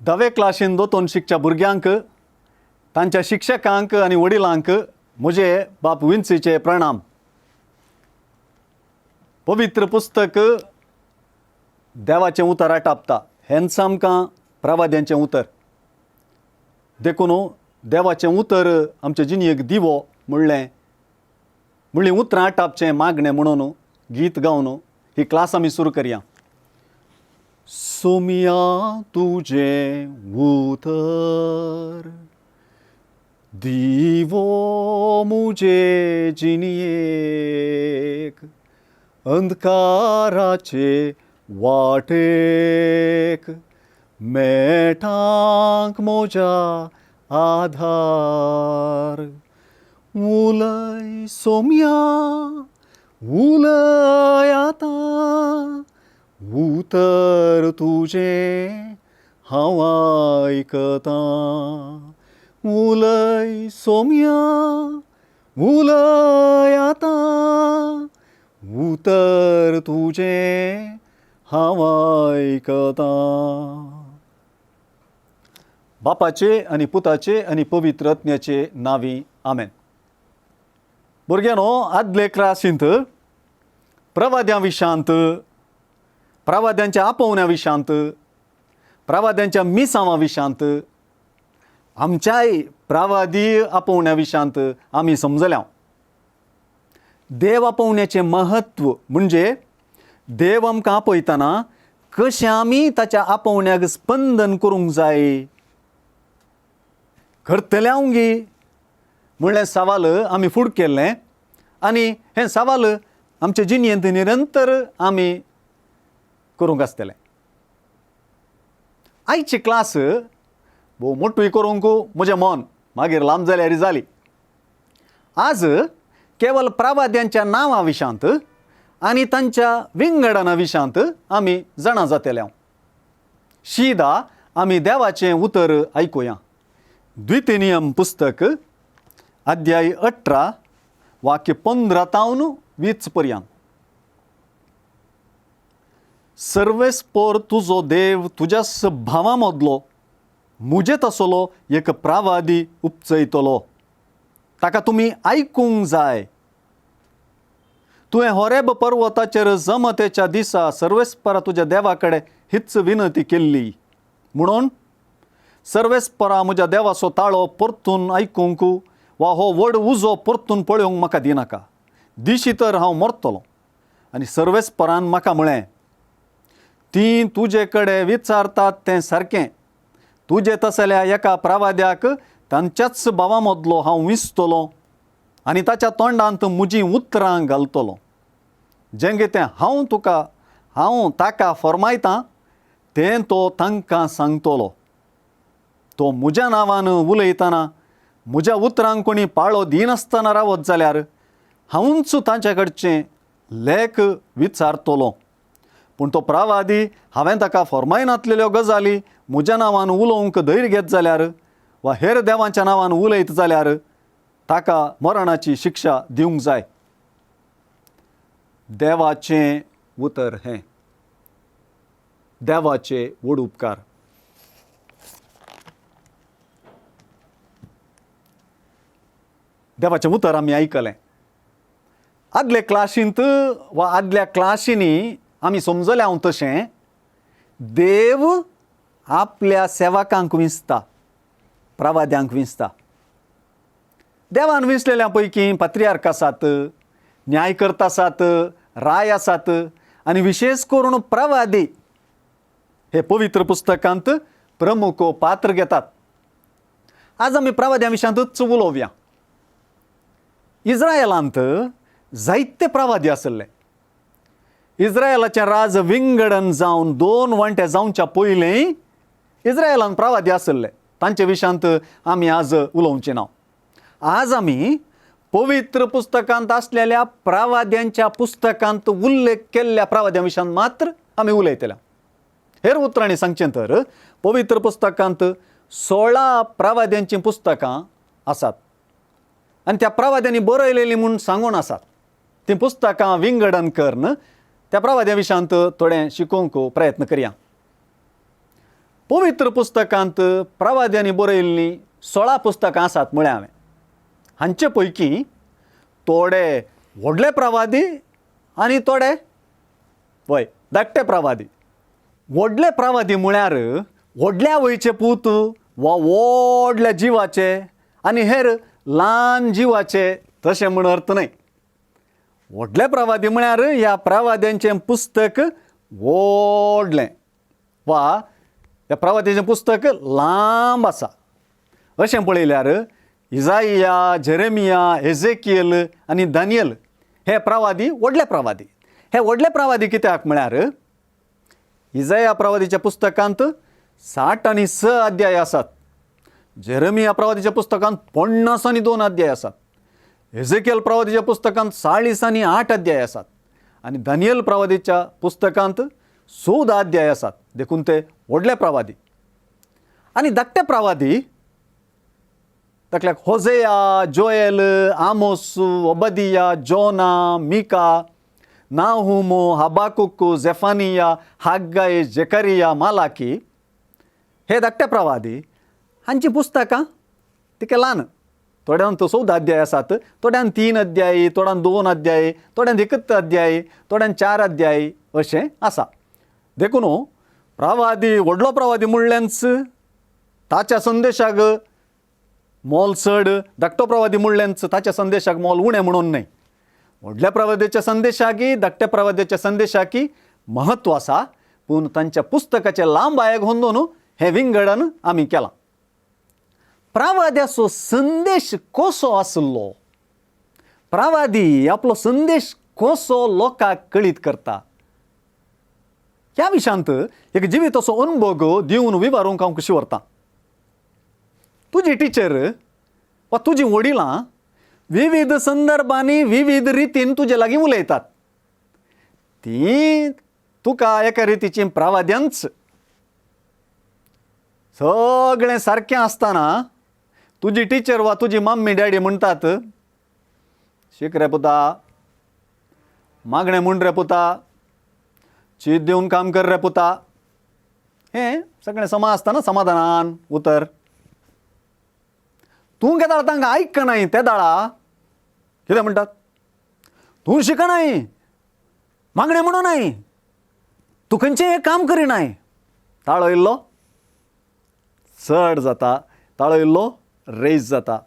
10वे क्लासीन दोतोन शिकच्या भुरग्यांक तांच्या शिक्षकांक आनी वडिलांक म्हजे बाप विन्सीचे प्रणाम. पवित्र पुस्तक देवाचें उतर आटापता. हेंच आमकां प्रवाद्यांचें उतर. देखून देवाचें उतर आमचे जिणयेक दिवो म्हणलें उतरां आटापचें मागणें म्हणून गीत गावन ही क्लास आमी सुरू करया. सोम्या तुजें उतर दिवो मुजे जिणयेक अंधकाराचे वाटेक मेठांक म्हज्या आधार. उलय सोम्या उलय आतां उतर तुजें हांव आयकतां. उलय सोम्या उलय आतां उतर तुजें हांव आयकतां. बापाचे आनी पुताचे आनी पवित्र आत्म्याचे नांवी आमेन. भुरग्यांनो, आदले क्लासींत प्रवाद्यां विशांत, प्रवाद्यांच्या आपोवण्या विशांत, प्रवाद्यांच्या मिसांवां विशांत, आमच्याय प्रवादी आपोवण्या विशांत आमी समजल्या. देव आपोवण्याचें महत्व म्हणजे देव आमकां आपयतना कशें आमी ताच्या आपोवण्याक स्पंदन करूंक जाय. करतल्या उंगी म्हणलें सवाल आमी फुडें केल्लें आनी हें सवाल आमचे जिणयेंत निरंतर आमी करूंक आसतलें. आयची क्लास भोव मोठूय करूंक म्हजें मन मागीर लांब जाल्यार जाली. आज केवळ प्रवाद्यांच्या नांवां विशांत आनी तांच्या विंगडना विशांत आमी जाणा जातल्या. शिदा आमी देवाचें उतर आयकुया. द्वितीनियम पुस्तक अध्याय 18 वाक्य 15 तावन 20 पर्यंत. सर्वेस्पर तुजो देव तुज्या भावां मदलो मुजे तसलो एक प्रवादी उपचयतलो. ताका तुमी आयकूंक जाय. तुवें होरेब पर्वताचेर जमतेच्या दिसा सर्वेस्परा तुज्या देवा कडेन हीच विनंती केल्ली म्हणून सर्वेस्परा म्हज्या देवाचो ताळो परतून आयकूंक वा हो व्हड उजो परतून पळोवंक म्हाका दिनाका. दिशी तर हांव मरतलों. आनी सर्वेस्परान म्हाका म्हळें, तीं तुजे कडेन विचारतात तें सारकें. तुजे तसल्या एका प्रवाद्याक तांच्याच भावां मदलो हांव विंचतलों आनी ताच्या तोंडांत म्हजीं उतरां घालतलों. जेंगे तें हांव ताका फरमायतां तें तो तांकां सांगतलो. तो म्हज्या नांवान उलयतना म्हज्या उतरांक कोणी पाळो दिनासतना रावत जाल्यार हांवूच तांचे कडचें लेख विचारतलों. पूण तो प्रवादी हांवें ताका फरमायनातलेल्यो गजाली म्हज्या नांवान उलोवंक धैर्य घेत जाल्यार वा हेर देवांच्या नांवान उलयत जाल्यार ताका मरणाची शिक्षा दिवंक जाय. देवाचें उतर हें. देवाचे व्हड उपकार. देवाचें उतर आमी आयकलें. आदले क्लासींत वा आदल्या क्लासींनी आमी समजल्या हांव तशें देव आपल्या सेवकांक विंचता, प्रवाद्यांक विंचता. देवान विंचलेल्या पैकी पात्रियार्क आसात, न्यायकर्ता आसात, राय आसात आनी विशेश करून प्रवादी हे पवित्र पुस्तकांत प्रमुख पात्र घेतात. आज आमी प्रवाद्यां विशयांतच उलोवया. इस्रायलांत जायते प्रवादी आसले. इस्रायलाचें राज विंगडन जावन 2 वंटे जावच्या पयलीं इस्रायलांत प्रवादी आसले. तांचे विशयांत आमी आज उलोवचें ना. आज आमी पवित्र पुस्तकांत आसलेल्या प्रवाद्यांच्या पुस्तकांत उल्लेख केल्ल्या प्रवाद्यां विशयांत मात्र आमी उलयतल्या. हेर उतरांनी सांगचें तर पवित्र पुस्तकांत 16 प्रवाद्यांचीं पुस्तकां आसात आनी त्या प्रवाद्यांनी बरयलेलीं म्हूण सांगून आसात. तीं पुस्तकां विंगडन करून त्या प्रवाद्या विशयांत थोडें शिकोवंक प्रयत्न करया. पवित्र पुस्तकांत प्रवाद्यांनी बरयल्लीं 16 पुस्तकां आसात म्हळें हांवें. हांचे पैकी थोडे व्हडले प्रवादी आनी थोडे धाकटे प्रवादी. व्हडले प्रवादी म्हळ्यार व्हडल्या वयचे पूत वा व्हडल्या जिवाचे आनी हेर ल्हान जिवाचे तशें म्हण अर्थ न्हय. व्हडले प्रवादी म्हळ्यार ह्या प्रवाद्यांचें पुस्तक व्हडलें वा ह्या प्रवाद्यांचें पुस्तक लांब आसा. अशें पळयल्यार इजाइया, जेरेमिया, एजेकियल आनी दानियल हे प्रवादी व्हडले प्रवादी. हे व्हडले प्रवादी कित्याक म्हळ्यार इजाइया प्रवादीच्या पुस्तकांत 60 अध्याय आसात. जेरेमिया प्रवादीच्या पुस्तकांत 52 अध्याय आसात. एजेकियल प्रवादीच्या पुस्तकांत 40 अध्याय आसात. आनी दानियल प्रवादीच्या पुस्तकांत 14 अध्याय आसात. देखून ते व्हडले प्रवादी. आनी धाकटे प्रवादी ताकल्याक होजेया, जोएल, आमोस, ओबदिया, जोना, मिका, नाहूम, हबाकुक, झेफानिया, हाग्गाय, जेकरिया, मालाकी हे धाकटे प्रवादी. हांची पुस्तकां तिके ल्हान. थोड्यांत 14 अध्याय आसात, थोड्यांत 3 अध्याय, थोड्यांत 2 अध्याय, थोड्यांत 1 अध्याय, थोड्यांत 4 अध्याय अशें आसा. देखून प्रवादी व्हडलो प्रवादी म्हणलेंच ताच्या संदेशाक मोल चड, धाकटो प्रवादी म्हणलेंच ताच्या संदेशाक मोल उणें म्हणून न्हय. व्हडल्या प्रवाद्याच्या संदेशाकी धाकट्या प्रवाद्याच्या संदेशाकी महत्व आसा, पूण तांच्या पुस्तकाचे लांब आयेग होंदून हें विंगडन आमी केलां. प्रवाद्याचो संदेश कसो आसलो? प्रवादी आपलो संदेश कसो लोकांक कळीत करता? ह्या विशयांत एक जिवीत असो अनुभव दिवन विवरूंक हांव कशी व्हरतां. तुजी टिचर वा तुजी वडिलां विविध संदर्भांनी विविध रितीन तुजे लागीं उलयतात. ती तुका एका रितीची प्रवाद्यांच. सगळें सारकें आसतना तुजी टिचर वा तुजी मम्मी डॅडी म्हणटात, शिक रे पुता, मागणें म्हण रे पुता, चीत दिवन काम कर रे पुता. हें सगळें समा आसतना समाधानान उतर. तूं केदाळ तांकां आयकनाय ते दाळा कितें म्हणटात? तूं शिकनाय, मागणें म्हणूनाय, तूं खंयचें काम करिनाय. ताळो इल्लो चड जाता, ताळो इल्लो रेज जाता.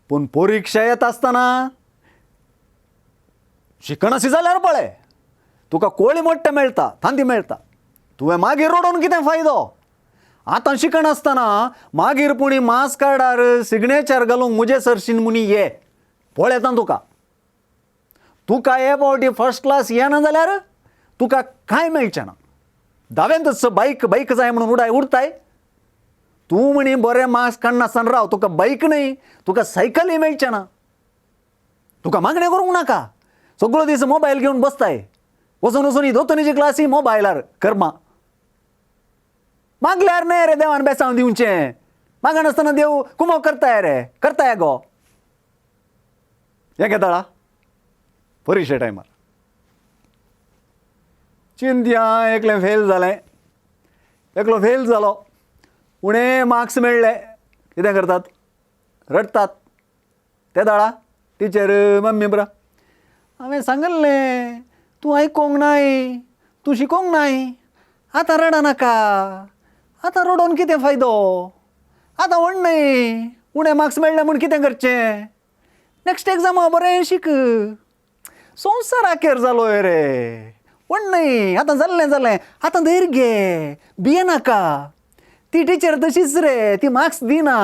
पूण परिक्षा येता आसतना शिकनाशी जाल्यार पळय, तुका कोळी मोट्टे मेळटा, थांदी मेळटा. तुवें मागीर रडोवन कितें फायदो? आतां शिकनासतना मागीर पुणी मार्क्स कार्डार सिग्नेचर घालूंक मुजे सरशीन मुनी ये पळयता तुका. तुका हे फावटी फर्स्ट क्लास येना जाल्यार तुका कांय मेळचें ना. धावेंतच बाईक जाय म्हणून उरताय. तूं म्हणी बरें मार्क्स काडनासतना राव, तुका बाईक न्हय, तुका सायकलय मेळचें ना. तुका मागणें करूंक नाका. सगळो दीस मोबायल घेवन बसताय. वचून दोतोनीची क्लासी मोबायलार कर्मा. मागल्यार न्हय रे देवान बेसांव दिवचें. मागनासतना देव कुमो करताय रे, करताय गो. हें घेताळा परिक्षे टायमार चिंतया एकलें फेल जालें. एकलो फेल जालो, उणें मार्क्स मेळ्ळे. कितें करतात? रडतात. ते दाळा टिचर, मम्मी बरा, हांवें सांगल्लें तूं आयकोंक नाय, तूं शिकोंक नाय. आतां रडा नाका. आतां रडोवन कितें फायदो? आतां व्हडनय, उणें मार्क्स मेळ्ळे म्हूण कितें करचें? नेक्स्ट एग्जामा बरें शिक. संवसार आखेर जालोय रे. व्हडनय, आतां जाल्लें. आतां धैर्य घे, भिये नाका. ती टिचर तशीच रे, ती मार्क्स दिना.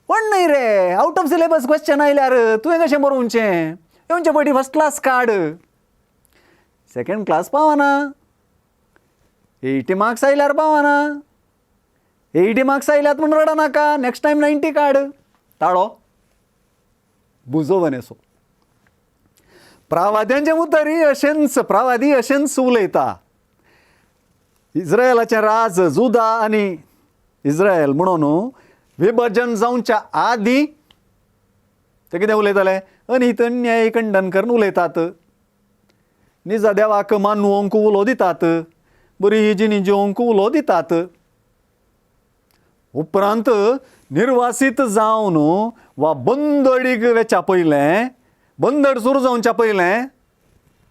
व्हडनय रे, आउट ऑफ सिलेबस क्वेश्चन आयल्यार तुवें कशें बरोवचें? येवचे पयलीं फर्स्ट क्लास काड. सेकंड क्लास पावना. 80 मार्क्स आयल्यार पावना. 80 मार्क्स आयल्यात म्हूण रडा नाका. नेक्स्ट टायम 90 काड. ताळो बुजो बनेसो. प्रवाद्यांचे उतरी प्रवादी अशेंच उलयता. इस्रायलाचें राज जुदा आनी इस्रायल म्हणून विभजन जावच्या आदीं ते कितें उलयताले? अनित अन्याय खंडन करून उलयतात. निजा देवाक मानवंक उलो दितात. बरी ही जिणी जेवंक उलो दितात. उपरांत निर्वासीत जावन वा बंदडीक वेच्या पयलें, बंदड सुरू जावच्या पयलें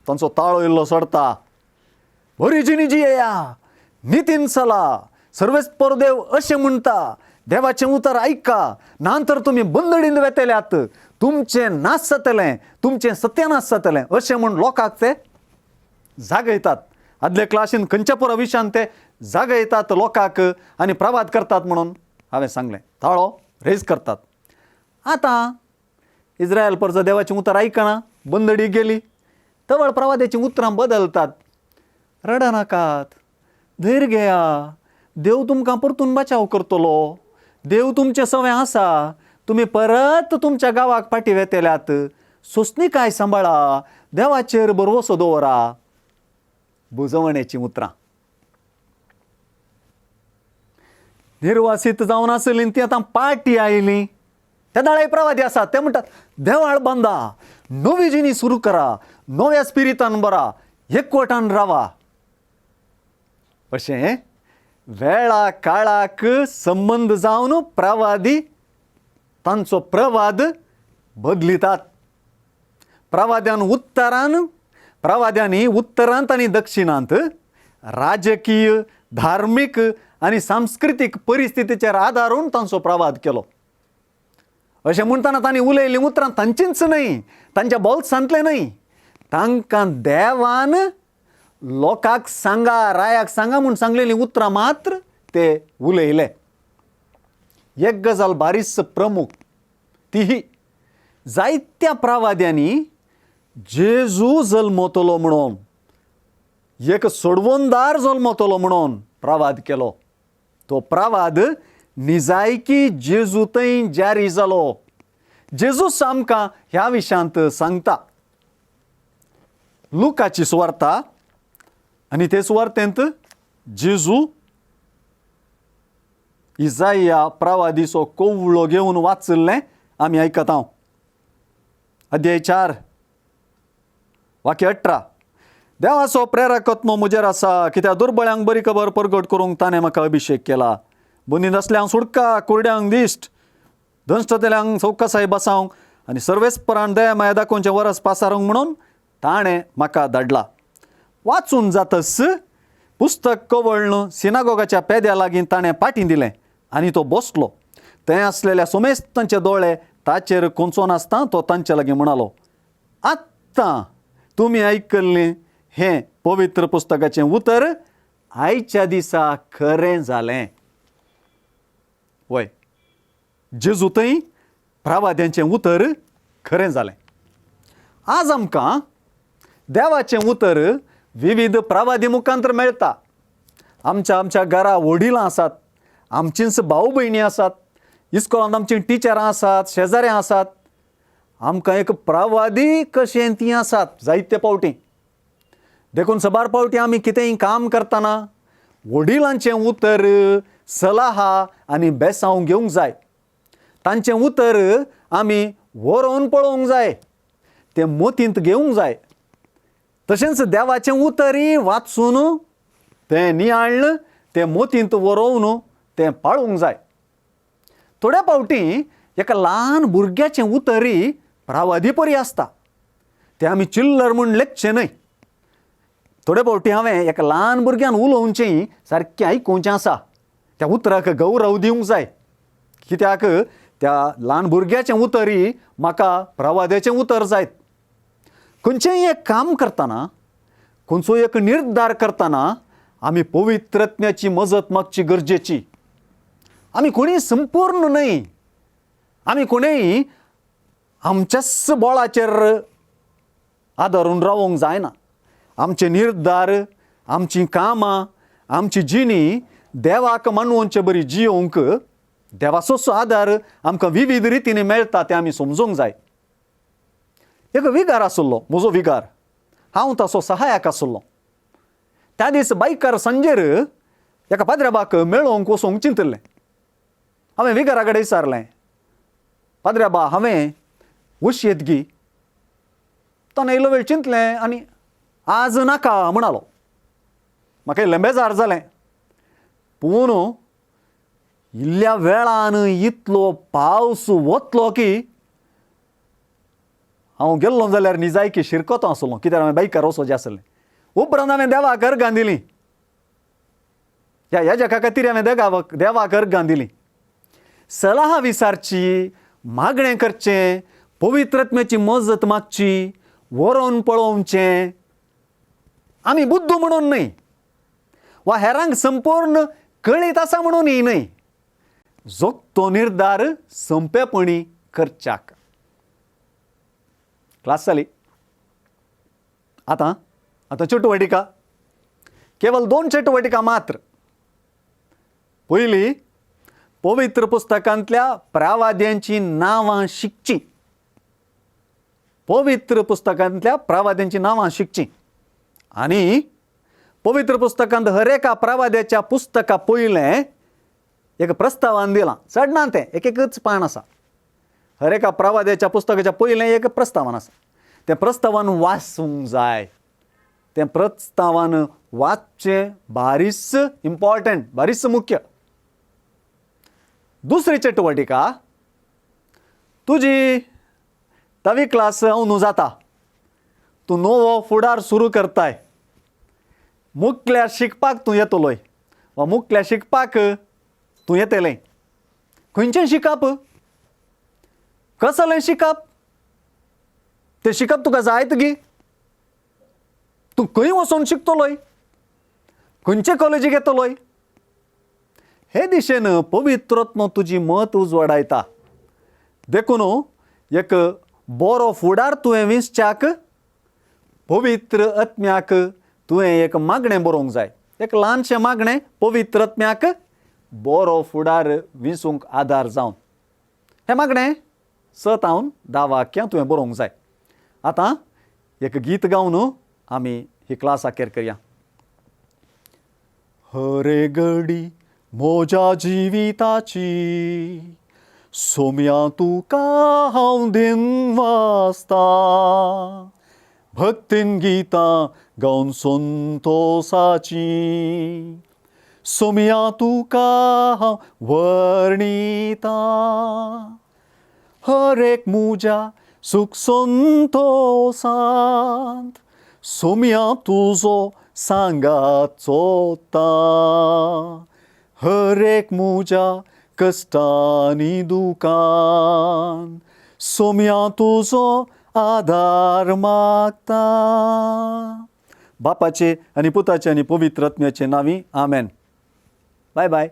तांचो ताळो इल्लो सोडता. बरी जिणी जियेया, नितीन चला, सर्वेस्पर देव अशें म्हणटा, देवाचें उतर आयका, नांतर तुमी बंदडीन वेतेल्यात, तुमचें नाश जातलें, तुमचें सत्यानाश जातलें, अशें म्हूण लोकांक ते जागयतात. आदले क्लासीन खंयच्या पुरा विशयान ते जागयतात लोकांक आनी प्रवाद करतात म्हणून हांवें सांगलें. ताळो रेज करतात. आतां इस्रायल परजो देवाचें उतर आयकना, बंदडी गेली, तवळ प्रवादाचीं उतरां बदलतात. रडनाकात, धैर्य घेया, देव तुमकां परतून बचाव करतलो, देव तुमचे सवें आसा, तुमी परत तुमच्या गांवाक फाटीं वेतेल्यात, सोंसणीकाय सांबाळा, देवाचेर भरवोसो दवरा. बुजवणेचीं उतरां. निर्वासीत जावन आसलीं ती आतां पाटी आयलीं. त्या दाळे प्रवादी आसात, ते म्हणटात देवाळ बांदा, नवी जिणी सुरू करा, नव्या स्पिरितान बरा, एकवटान रावा. अशें वेळा काळाक संबंध जावन प्रवादी तांचो प्रवाद बदलितात. प्रवाद्यांनी उत्तरांत आनी दक्षिणांत राजकीय, धार्मीक आनी सांस्कृतीक परिस्थितीचेर आदारून तांचो प्रवाद केलो. अशें म्हणटाना तांणी उलयलीं उतरां तांचींच न्हय, तांच्या बोल्सांतले न्हय, तांकां देवान लोकांक सांगा, रायाक सांगा म्हूण सांगलेलीं उतरां मात्र ते उलयले. एक गजाल बारीस प्रमुख ती ही, जायत्या प्रवाद्यांनी जेजू जल्मतलो म्हणून, एक सोडवणदार जल्मतलो म्हणून प्रवाद केलो. तो प्रवाद निजायकी जेजू थंय जारी जालो. जेजूस आमकां ह्या विशयांत सांगता. लुकाची सुवार्ता आनी ते सुवार्तेंत जेजू इसाया प्रवादीचो कवळो घेवन वाचल्लें आमी आयकत आहों. अध्याय 4 वाक्य 18. देवाचो प्रेरकत्व म्हजेर आसा, कित्याक दुर्बळ्यांक बरी खबर परगट करूंक ताणें म्हाका अभिशेक केला. बंदी नसल्यांक सुटका, कुरड्यांक दिश्ट, दंश्टतेल्यांक सवकासाय बसावंक आनी सर्वेस्परान दया माया दाखोवचें वरस पासारूंक म्हणून ताणें म्हाका धाडला. वाचून जातस पुस्तक कवळण सिनागोगाच्या पेद्या लागीं ताणें पाटीं दिलें आनी तो बसलो. थंय आसलेल्या सोमेस्तांचे दोळे ताचेर कोंचोन आसता तो तांचे लागीं म्हणालो, आत्तां तुमी आयकल्लें हें पवित्र पुस्तकाचें उतर आयच्या दिसा खरें जालें. वय, जेजू थंय प्रवाद्यांचें उतर खरें जालें. आज आमकां देवाचें उतर विविध प्रवादी मुखांतर मेळटा. आमच्या घरा वडिलां आसात, आमचींच भाव भयणी आसात, इस्कॉलांत आमचीं टिचरां आसात, शेजाऱ्यां आसात. आमकां एक प्रवादी कशें तीं आसात जायते पावटी. देखून सबार पावटी आमी कितेंय काम करतना वडिलांचें उतर सलाहा आनी बेसांव घेवंक जाय. तांचें उतर आमी व्हरोन पळोवंक जाय, तें मोतींत घेवंक जाय. तशेंच देवाचें उतरय वाचून तें नियाळन तें मोतींत व्हरोवन तें पाळूंक जाय. थोड्या पावटी एका ल्हान भुरग्याचें उतरय प्रवादी परी आसता. तें आमी चिल्लर म्हूण लेखचें न्हय. थोड्या फावटी हांवें एका ल्हान भुरग्यान उलोवचें सारकें आयकुचें आसा. त्या उतराक गौरव दिवंक जाय, कित्याक त्या ल्हान भुरग्याचें उतरय म्हाका प्रवाद्याचें उतर जायत. खंयचेंय एक काम करतना, खंयचो एक निर्धार करतना आमी पवित्रत्वाची मजत मागची गरजेची. आमी कोणीय संपूर्ण न्हय, आमी कोणेय आमच्याच बोळाचेर आदारून रावोंक जायना. आमचे निर्धार, आमचीं कामां, आमची जिणी देवाक मानवचे बरी जियोंक देवाचोच आदार आमकां विविध रितीने मेळटा तें आमी समजूंक जाय. एक विगार आसलो, म्हजो विगार, हांव ताचो सहाय्यक आसलो. त्या दीस बायकार सांजेर एका पाद्र्याबाक मेळोवंक वचोंक चिंतलें. हांवें विगारा कडेन विचारलें, पाद्र्याबा हांवें वशी येतगी. ताणें इल्लो वेळ चिंतलें आनी आज नाका म्हणालो. म्हाका लंबेजार जालें पूण इल्ल्या वेळान इतलो पावस वतलो की हांव गेल्लो जाल्यार निजायकी शिरकोतो आसलो, कित्याक हांवें बायकार वचोचें आसलें. उपरांत हांवें देवाक अर्गां दिलीं. ह्या खातीर हांवें देवाक अर्गां दिलीं. सलाह विचारची, मागणें करचें, पवित्रात्म्याची मजत मागची, व्हरोन पळोवचें. आमी बुद्दू म्हणून न्हय, वा हेरांक संपूर्ण कळीत आसा म्हणूनय न्हय, जोगतो निर्धार संपेपणी करच्याक. क्लास जाली. आतां चटवटिका, केवल 2 चटवटिका मात्र. पयली, पवित्र पुस्तकांतल्या प्रवाद्यांची नांवां शिकची. पवित्र पुस्तकांतल्या प्रवाद्यांची नांवां शिकची. आनी पवित्र पुस्तकांत हर एका प्रवाद्याच्या पुस्तका पयलें एक प्रस्तावान दिलां. चड ना तें, एकच पान आसा. हर एका प्रवाद्याच्या पुस्तकाच्या पयलें एक प्रस्तावान आसा. तें प्रस्तावान वाचूंक जाय. तें प्रस्तावान वाचचें बारीस इम्पॉर्टंट, बारीस मुख्य. दुसरी चटवटिका, तुजी 10वी क्लास न्हू जाता, तूं नवो फुडार सुरू करताय. मुखल्या शिकपाक तूं येतलोय, वा मुखल्या शिकपाक तूं येतलें. खंयचें शिकप? कसलें शिकप? तें शिकप तुका जायत गी. तूं खंय वचून शिकतलोय? खंयचे कॉलेजीक येतलोय? हे दिशेन पवित्रत्म तुजी मत उजवाडायता. देखून एक बरो फुडार तुवें विंचच्याक पवित्र आत्म्याक तुवें एक मागणें बरोवंक जाय. एक ल्हानशें मागणें पवित्र आत्म्याक बरो फुडार विंचूंक आदार जावन. हें मागणें 7-10 वाक्यां तुवें बरोवंक जाय. आतां एक गीत गावन आमी ही क्लास अखेर करया. हरे घडी म्हज्या जिविताची सोम्या तुका हांव देन वाचता. भक्तीन गितां गावन संतोसाची सोम्या तुका हांव वर्णिता. हर एक म्हज्या सुख संतोसांत सोम्या तुजो सांगात चोता. हर एक म्हज्या कश्टांनी दुखान सोम्या तुजो आदार मागता. बापाचे आनी पुताचे आनी पवित्र आत्म्याचे नांवी आमेन. Bye bye.